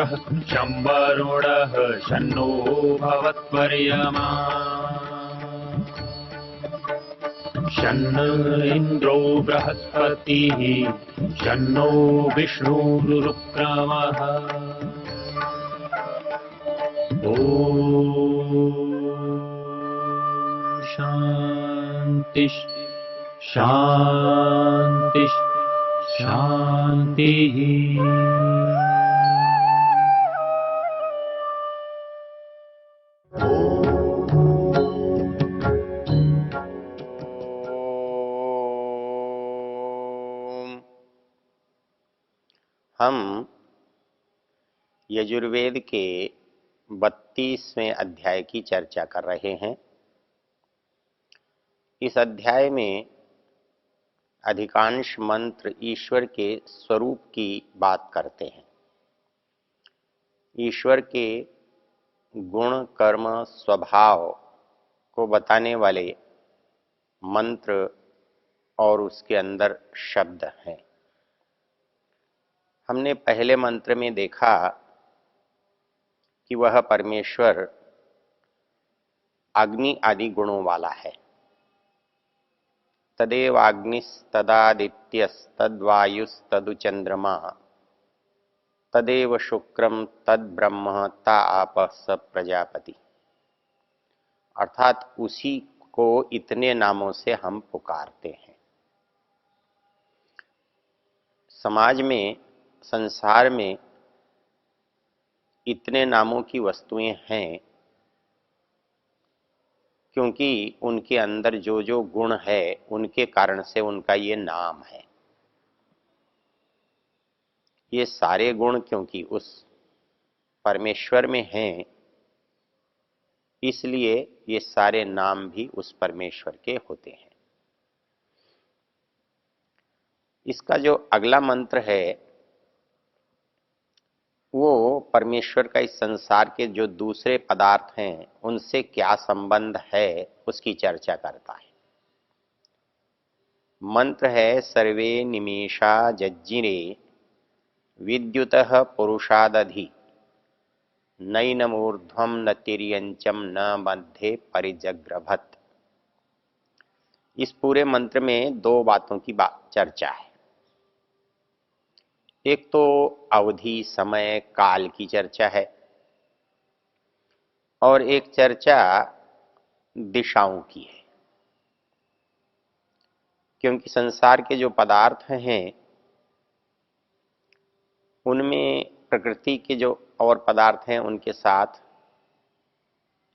मित्रः शं वरुणः शन्नो भवत्वर्यमा शन्न इन्द्रो बृहस्पतिः शन्नो विष्णुरुक्रमः ॐ शान्ति शान्ति शान्तिः। हम यजुर्वेद के 32वें अध्याय की चर्चा कर रहे हैं। इस अध्याय में अधिकांश मंत्र ईश्वर के स्वरूप की बात करते हैं। ईश्वर के गुण, कर्म, स्वभाव को बताने वाले मंत्र और उसके अंदर शब्द हैं। हमने पहले मंत्र में देखा कि वह परमेश्वर अग्नि आदि गुणों वाला है। तदेव अग्निस्तदादित्यस्तद्वायुस्तदु चंद्रमा तदेव शुक्रम तद्ब्रह्म ता आपः स प्रजापति। अर्थात उसी को इतने नामों से हम पुकारते हैं। समाज में, संसार में इतने नामों की वस्तुएं हैं क्योंकि उनके अंदर जो जो गुण है उनके कारण से उनका ये नाम है। ये सारे गुण क्योंकि उस परमेश्वर में हैं, इसलिए ये सारे नाम भी उस परमेश्वर के होते हैं। इसका जो अगला मंत्र है वो परमेश्वर का इस संसार के जो दूसरे पदार्थ हैं उनसे क्या संबंध है उसकी चर्चा करता है। मंत्र है सर्वे निमेषा जज्जिरे विद्युतः पुरुषादधि नैनमूर्ध्वं न तिर्यंचम न मध्ये परिजग्रभत। इस पूरे मंत्र में दो बातों की चर्चा है। एक तो अवधि, समय, काल की चर्चा है और एक चर्चा दिशाओं की है। क्योंकि संसार के जो पदार्थ हैं उनमें प्रकृति के जो और पदार्थ हैं उनके साथ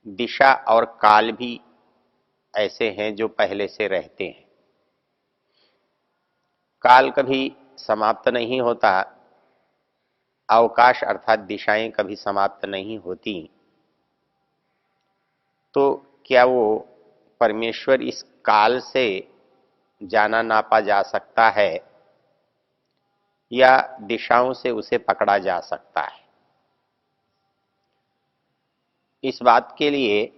दिशा और काल भी ऐसे हैं जो पहले से रहते हैं। काल कभी समाप्त नहीं होता, अवकाश अर्थात दिशाएं कभी समाप्त नहीं होती। तो क्या वो परमेश्वर इस काल से जाना नापा जा सकता है या दिशाओं से उसे पकड़ा जा सकता है? इस बात के लिए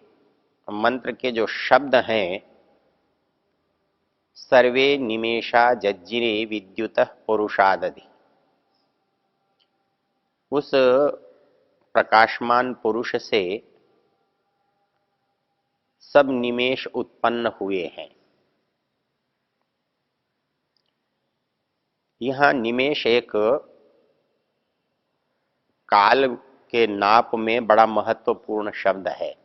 मंत्र के जो शब्द हैं सर्वे निमेषा जज्जिरे विद्युतः पुरुषादधि, उस प्रकाशमान पुरुष से सब निमेष उत्पन्न हुए हैं। यहां निमेष एक काल के नाप में बड़ा महत्वपूर्ण शब्द है।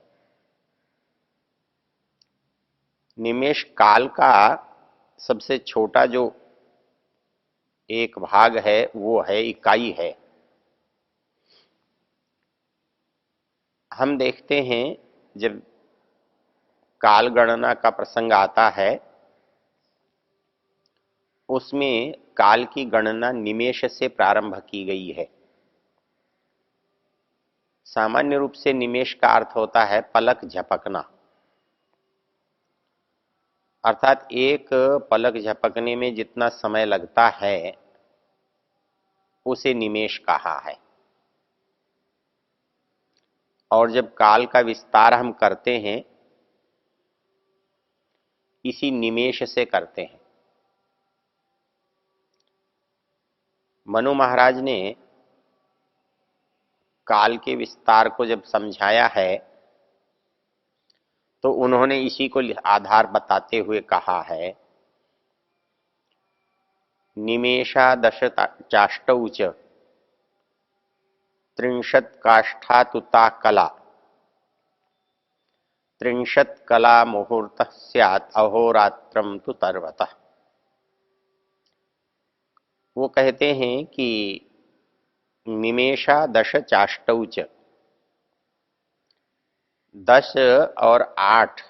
निमेष काल का सबसे छोटा जो एक भाग है वो है इकाई है। हम देखते हैं जब काल गणना का प्रसंग आता है उसमें काल की गणना निमेष से प्रारंभ की गई है। सामान्य रूप से निमेष का अर्थ होता है पलक झपकना, अर्थात एक पलक झपकने में जितना समय लगता है उसे निमेष कहा है। और जब काल का विस्तार हम करते हैं इसी निमेष से करते हैं। मनु महाराज ने काल के विस्तार को जब समझाया है तो उन्होंने इसी को आधार बताते हुए कहा है, निमेषादश चाष्टौ च त्रिंशत् काष्ठातुता कला, त्रिंशत् कला मुहूर्तः स्यात् अहोरात्रं तु तर्वतः। वो कहते हैं कि निमेषादश चाष्टौ च, 10 और 8,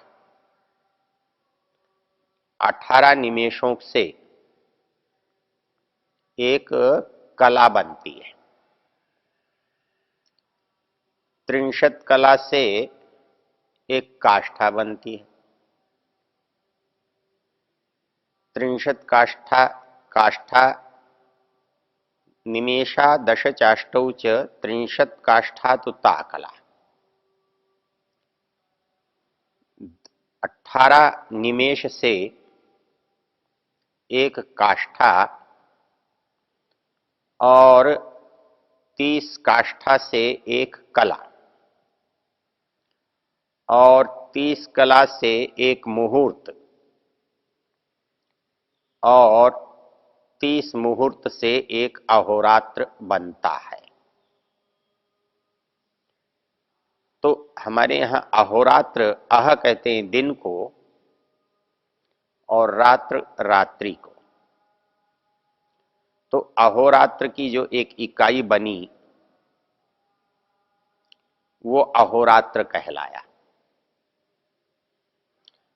18 निमेषों से एक कला बनती है। 63 कला से एक काष्ठा बनती है। 63 काष्ठा निमेषादश चाष्टौ च 63 काष्ठातुता कला, 18 निमेष से एक काष्ठा और 30 काष्ठा से एक कला और 30 कला से एक मुहूर्त और 30 मुहूर्त से एक अहोरात्र बनता है। तो हमारे यहां अहोरात्र, अह कहते हैं दिन को और रात्र रात्रि को। तो अहोरात्र की जो एक इकाई बनी वो अहोरात्र कहलाया।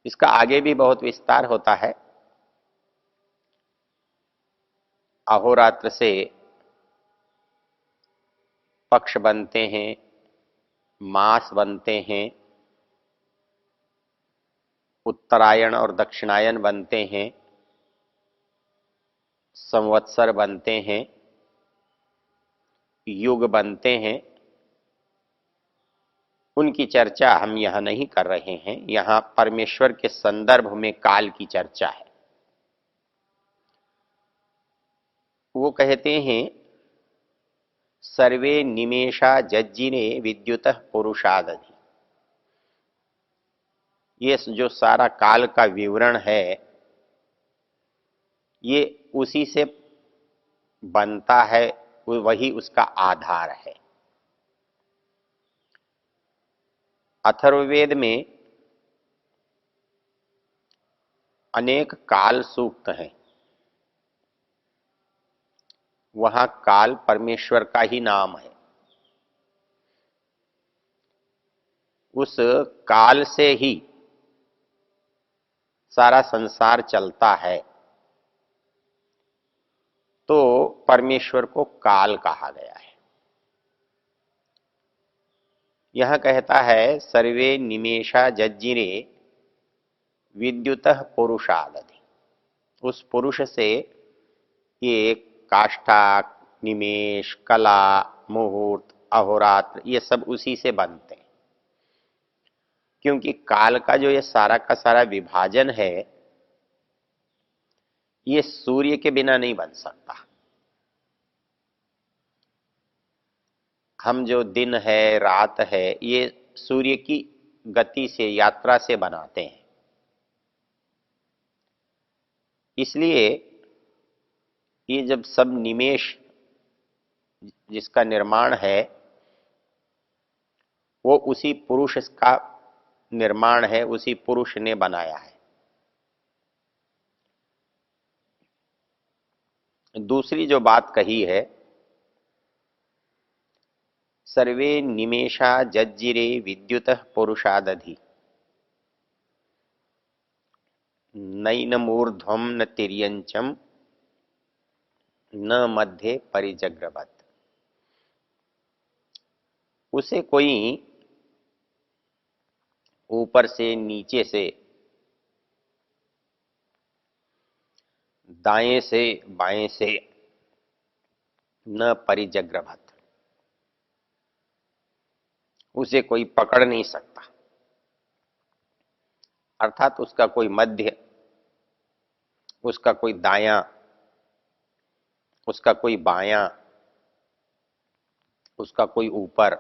इसका आगे भी बहुत विस्तार होता है। अहोरात्र से पक्ष बनते हैं, मास बनते हैं, उत्तरायण और दक्षिणायन बनते हैं, संवत्सर बनते हैं, युग बनते हैं। उनकी चर्चा हम यहां नहीं कर रहे हैं। यहां परमेश्वर के संदर्भ में काल की चर्चा है। वो कहते हैं, सर्वे निमेषा जज्जिने विद्युतः पुरुषादधि। ये जो सारा काल का विवरण है ये उसी से बनता है, वही उसका आधार है। अथर्ववेद में अनेक काल सूक्त हैं। वहां काल परमेश्वर का ही नाम है। उस काल से ही सारा संसार चलता है, तो परमेश्वर को काल कहा गया है। यह कहता है, सर्वे निमेषा जज्जिरे विद्युतः पुरुषादधि। उस पुरुष से ये काष्ठा, निमेष, कला, मुहूर्त, अहोरात्र ये सब उसी से बनते हैं। क्योंकि काल का जो ये सारा का सारा विभाजन है ये सूर्य के बिना नहीं बन सकता। हम जो दिन है, रात है, ये सूर्य की गति से, यात्रा से बनाते हैं। इसलिए ये जब सब निमेष जिसका निर्माण है वो उसी पुरुष का निर्माण है, उसी पुरुष ने बनाया है। दूसरी जो बात कही है, सर्वे निमेषा जज्जिरे विद्युतः पुरुषादधि, नैनमूर्ध्वं न तिर्यंचम न मध्य परिजग्रवत्। उसे कोई ऊपर से, नीचे से, दाएं से, बाएं से न परिजग्रवत्, उसे कोई पकड़ नहीं सकता। अर्थात उसका कोई मध्य, उसका कोई दायां, उसका कोई बायां, उसका कोई ऊपर,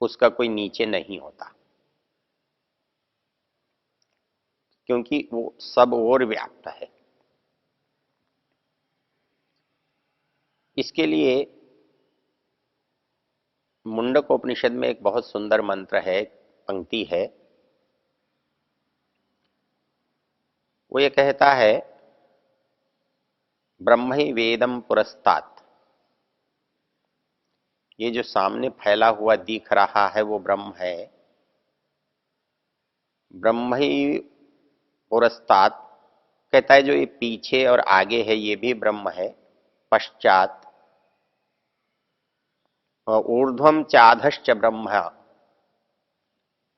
उसका कोई नीचे नहीं होता, क्योंकि वो सब ओर व्याप्त है। इसके लिए मुंडक उपनिषद में एक बहुत सुंदर मंत्र है, पंक्ति है। वो ये कहता है, ब्रह्म ही वेदम पुरस्तात्। ये जो सामने फैला हुआ दिख रहा है वो ब्रह्म है। ब्रह्म ही पुरस्तात् कहता है जो ये पीछे और आगे है ये भी ब्रह्म है। पश्चात ऊर्ध्वम चाधश्च ब्रह्म,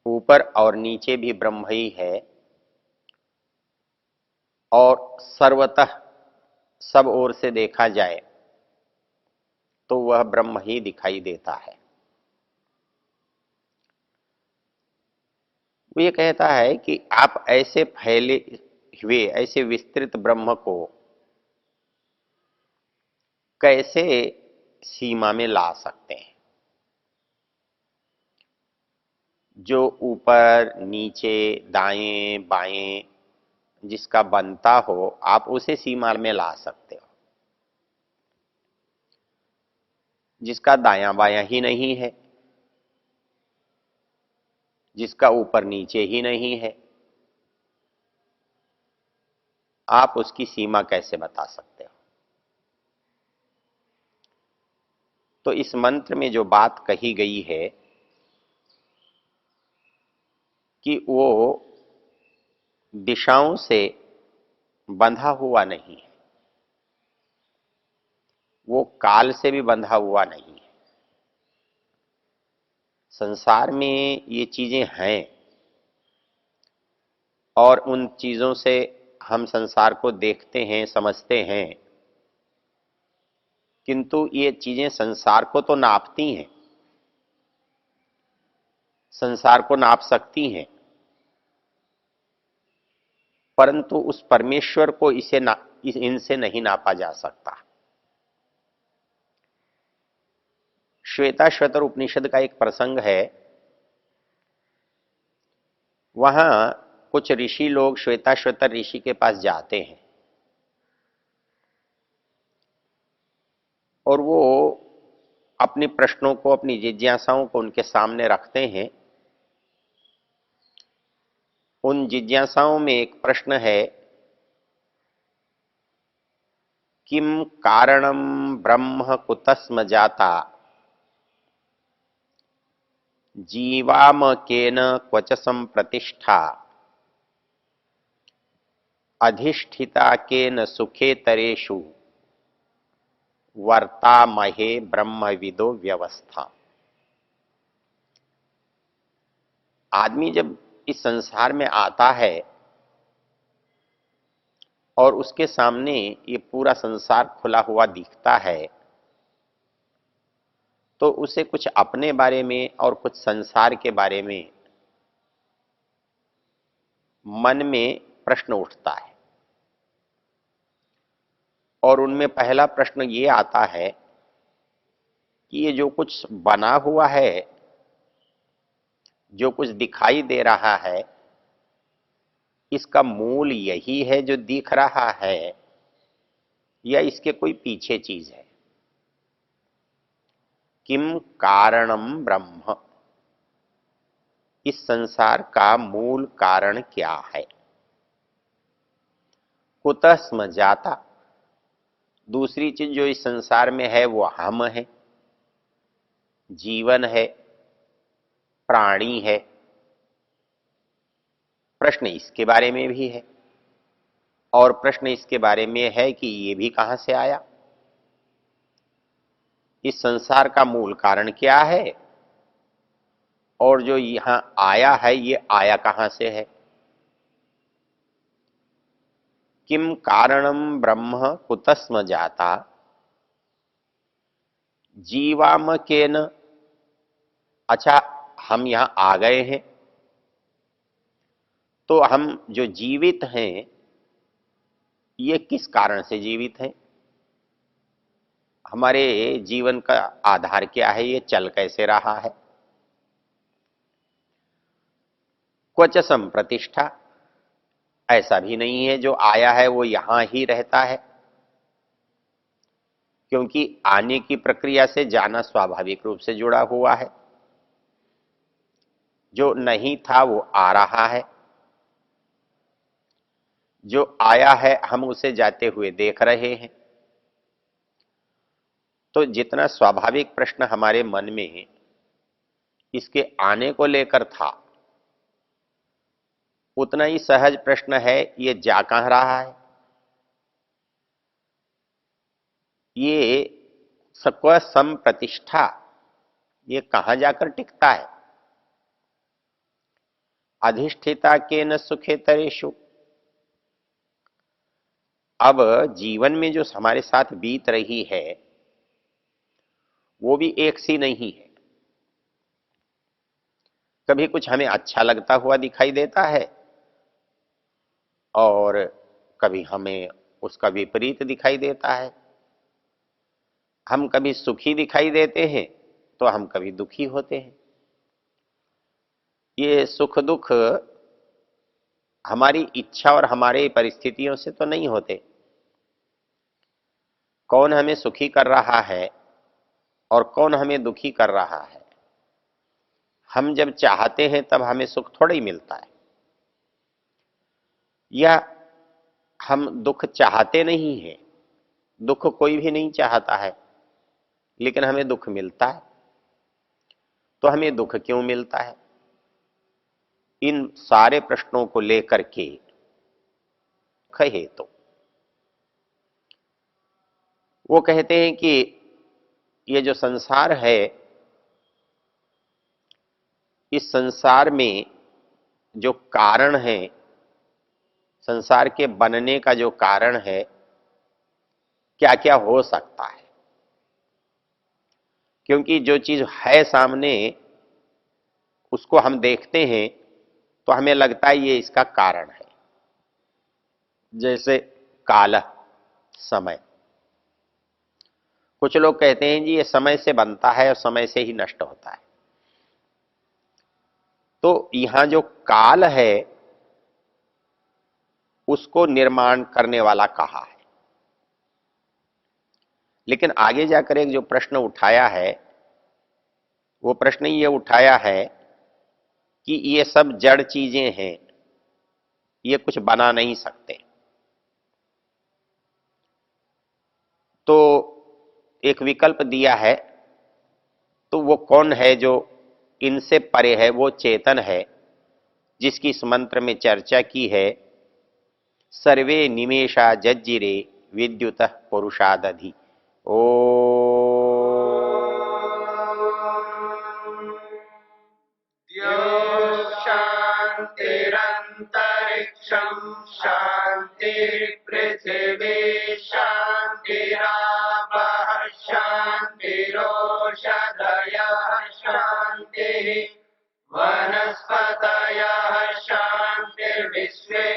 ऊपर और नीचे भी ब्रह्म ही है। और सर्वतः सब ओर से देखा जाए तो वह ब्रह्म ही दिखाई देता है। वो ये कहता है कि आप ऐसे फैले हुए, ऐसे विस्तृत ब्रह्म को कैसे सीमा में ला सकते हैं। जो ऊपर नीचे दाएं बाएं जिसका बनता हो, आप उसे सीमा में ला सकते हो। जिसका दायां बायां ही नहीं है, जिसका ऊपर नीचे ही नहीं है, आप उसकी सीमा कैसे बता सकते हो। तो इस मंत्र में जो बात कही गई है कि वो दिशाओं से बंधा हुआ नहीं है, वो काल से भी बंधा हुआ नहीं है। संसार में ये चीजें हैं और उन चीजों से हम संसार को देखते हैं, समझते हैं, किंतु ये चीजें संसार को तो नापती हैं, संसार को नाप सकती हैं, परंतु उस परमेश्वर को इनसे नहीं नापा जा सकता। श्वेताश्वतर उपनिषद का एक प्रसंग है। वहां कुछ ऋषि लोग श्वेताश्वतर ऋषि के पास जाते हैं और वो अपने प्रश्नों को, अपनी जिज्ञासाओं को उनके सामने रखते हैं। उन जिज्ञासाओं में एक प्रश्न है, किम कारणम ब्रह्म कुतस्म जाता जीवामकेन क्वच संप्रतिष्ठा अधिष्ठिता केन सुखेतरेषु वर्तामहे ब्रह्मविदो व्यवस्था। आदमी जब इस संसार में आता है और उसके सामने ये पूरा संसार खुला हुआ दिखता है, तो उसे कुछ अपने बारे में और कुछ संसार के बारे में मन में प्रश्न उठता है। और उनमें पहला प्रश्न ये आता है कि ये जो कुछ बना हुआ है, जो कुछ दिखाई दे रहा है, इसका मूल यही है जो दिख रहा है या इसके कोई पीछे चीज है। किम कारणम ब्रह्म, इस संसार का मूल कारण क्या है। कुतः स्म जाता, दूसरी चीज जो इस संसार में है वो हम है, जीवन है, प्राणी है। प्रश्न इसके बारे में भी है और प्रश्न इसके बारे में है कि ये भी कहां से आया, इस संसार का मूल कारण क्या है और जो यहां आया है ये आया कहां से है। किम कारणम ब्रह्म कुतस्म जाता जीवामकेन, अच्छा हम यहां आ गए हैं तो हम जो जीवित हैं ये किस कारण से जीवित हैं। हमारे जीवन का आधार क्या है, ये चल कैसे रहा है। क्वच संप्रतिष्ठा, ऐसा भी नहीं है जो आया है वो यहां ही रहता है, क्योंकि आने की प्रक्रिया से जाना स्वाभाविक रूप से जुड़ा हुआ है। जो नहीं था वो आ रहा है, जो आया है हम उसे जाते हुए देख रहे हैं। तो जितना स्वाभाविक प्रश्न हमारे मन में इसके आने को लेकर था, उतना ही सहज प्रश्न है ये जा कहां रहा है, ये स्व संप्रतिष्ठा, ये कहां जाकर टिकता है। अधिष्ठिता के न सुखे तरेषु, अब जीवन में जो हमारे साथ बीत रही है वो भी एक सी नहीं है। कभी कुछ हमें अच्छा लगता हुआ दिखाई देता है और कभी हमें उसका विपरीत दिखाई देता है। हम कभी सुखी दिखाई देते हैं तो हम कभी दुखी होते हैं। ये सुख दुख हमारी इच्छा और हमारे परिस्थितियों से तो नहीं होते। कौन हमें सुखी कर रहा है और कौन हमें दुखी कर रहा है, हम जब चाहते हैं तब हमें सुख थोड़ा ही मिलता है, या हम दुख चाहते नहीं हैं। दुख कोई भी नहीं चाहता है, लेकिन हमें दुख मिलता है। तो हमें दुख क्यों मिलता है, इन सारे प्रश्नों को लेकर के कहे तो वो कहते हैं कि ये जो संसार है, इस संसार में जो कारण है, संसार के बनने का जो कारण है, क्या क्या हो सकता है। क्योंकि जो चीज है सामने उसको हम देखते हैं तो हमें लगता है ये इसका कारण है। जैसे काल, समय, कुछ लोग कहते हैं जी ये समय से बनता है और समय से ही नष्ट होता है। तो यहां जो काल है उसको निर्माण करने वाला कहा है। लेकिन आगे जाकर एक जो प्रश्न उठाया है वो प्रश्न ये उठाया है कि ये सब जड़ चीजें हैं, ये कुछ बना नहीं सकते। तो एक विकल्प दिया है, तो वो कौन है जो इनसे परे है, वो चेतन है जिसकी इस मंत्र में चर्चा की है। सर्वे निमेषा जज्जिरे विद्युत पुरुषादधि। ओ शांतिरंतरिक्षं शांति पृथिवी शांतिरापः शांतिरोषधयः शांतिः वनस्पतयः शांतिर्विश्वे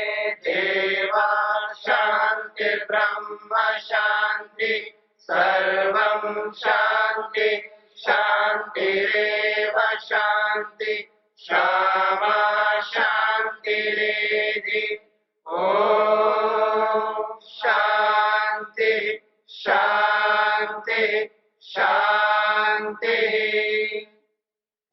देवा शांतिर्ब्रह्म शांति सर्वं शांति शांतिरेव शांति क्षमा शांतिरेधि। ओम शांति शांति शांति।